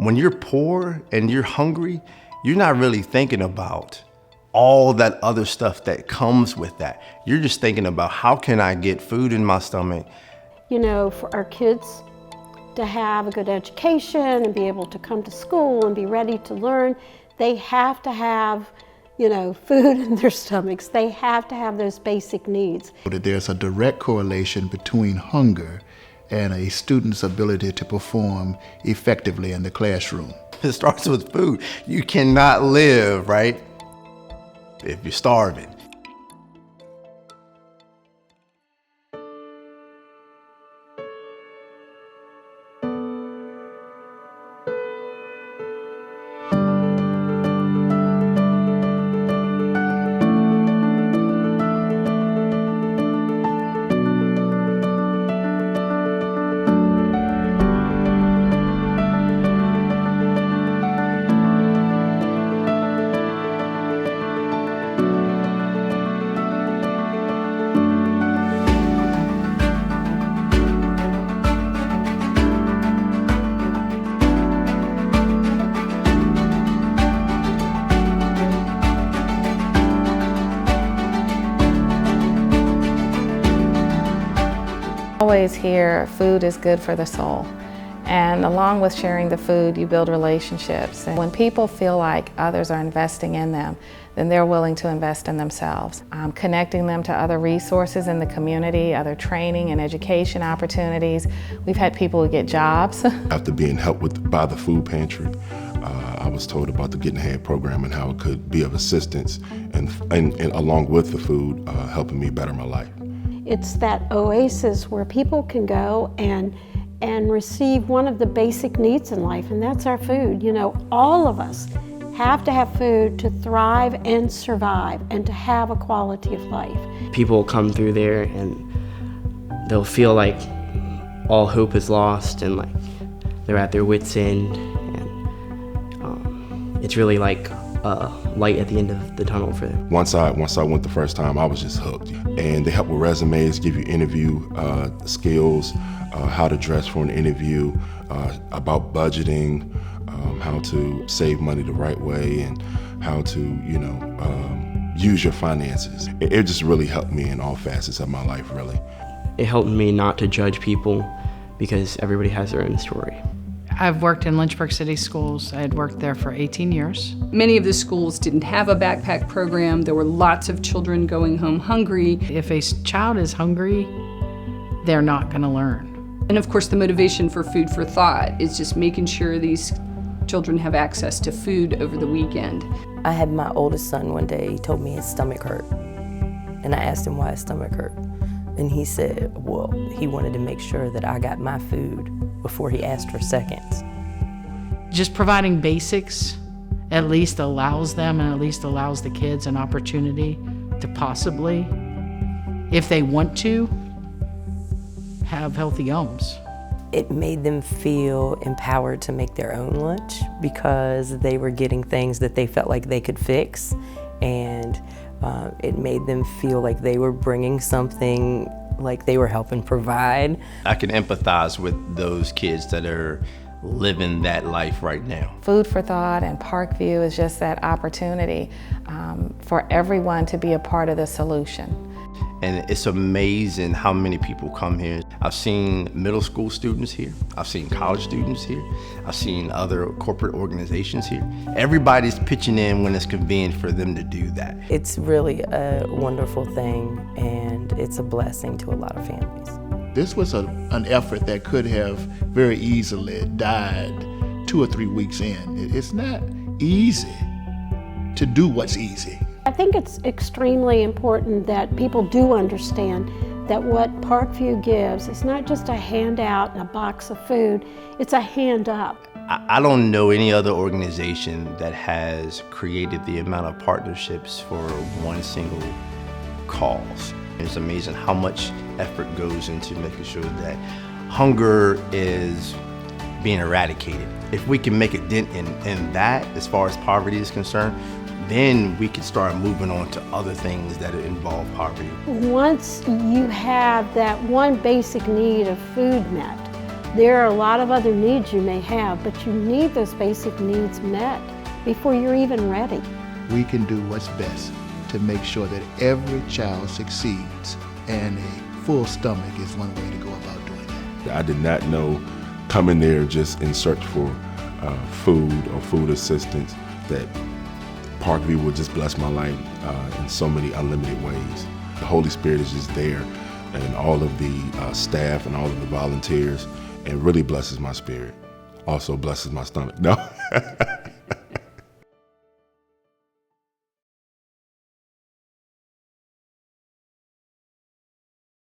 When you're poor and you're hungry, you're not really thinking about all that other stuff that comes with that. You're just thinking about how can I get food in my stomach. You know, for our kids to have a good education and be able to come to school and be ready to learn, they have to have, you know, food in their stomachs. They have to have those basic needs. There's a direct correlation between hunger and a student's ability to perform effectively in the classroom. It starts with food. You cannot live, right, if you're starving. Always hear food is good for the soul, and along with sharing the food you build relationships, and when people feel like others are investing in them, then they're willing to invest in themselves. Connecting them to other resources in the community, other training and education opportunities. We've had people who get jobs. After being helped by the food pantry, I was told about the Getting Ahead program and how it could be of assistance and along with the food, helping me better my life. It's that oasis where people can go and receive one of the basic needs in life, and that's our food. You know, all of us have to have food to thrive and survive and to have a quality of life. People come through there and they'll feel like all hope is lost and like they're at their wits' end, and it's really like light at the end of the tunnel for them. Once I went the first time, I was just hooked. And they help with resumes, give you interview skills, how to dress for an interview, about budgeting, how to save money the right way, and how to, use your finances. It just really helped me in all facets of my life, really. It helped me not to judge people because everybody has their own story. I've worked in Lynchburg City Schools. I had worked there for 18 years. Many of the schools didn't have a backpack program. There were lots of children going home hungry. If a child is hungry, they're not going to learn. And of course, the motivation for Food for Thought is just making sure these children have access to food over the weekend. I had my oldest son one day, he told me his stomach hurt. And I asked him why his stomach hurt. And he said, well, he wanted to make sure that I got my food before he asked for seconds. Just providing basics at least allows them and at least allows the kids an opportunity to possibly, if they want to, have healthy homes. It made them feel empowered to make their own lunch because they were getting things that they felt like they could fix, and it made them feel like they were bringing something, like they were helping provide. I can empathize with those kids that are living that life right now. Food for Thought and Parkview is just that opportunity for everyone to be a part of the solution. And it's amazing how many people come here. I've seen middle school students here. I've seen college students here. I've seen other corporate organizations here. Everybody's pitching in when it's convenient for them to do that. It's really a wonderful thing, and it's a blessing to a lot of families. This was an effort that could have very easily died 2 or 3 weeks in. It's not easy to do what's easy. I think it's extremely important that people do understand that what Parkview gives is not just a handout and a box of food, it's a hand up. I don't know any other organization that has created the amount of partnerships for one single cause. It's amazing how much effort goes into making sure that hunger is being eradicated. If we can make a dent in that, as far as poverty is concerned, then we can start moving on to other things that involve poverty. Once you have that one basic need of food met, There are a lot of other needs you may have, but you need those basic needs met before you're even ready. We can do what's best to make sure that every child succeeds, and a full stomach is one way to go about doing that. I did not know coming there just in search for food or food assistance that Parkview would just bless my life in so many unlimited ways. The Holy Spirit is just there, and all of the staff and all of the volunteers, and really blesses my spirit. Also blesses my stomach. No.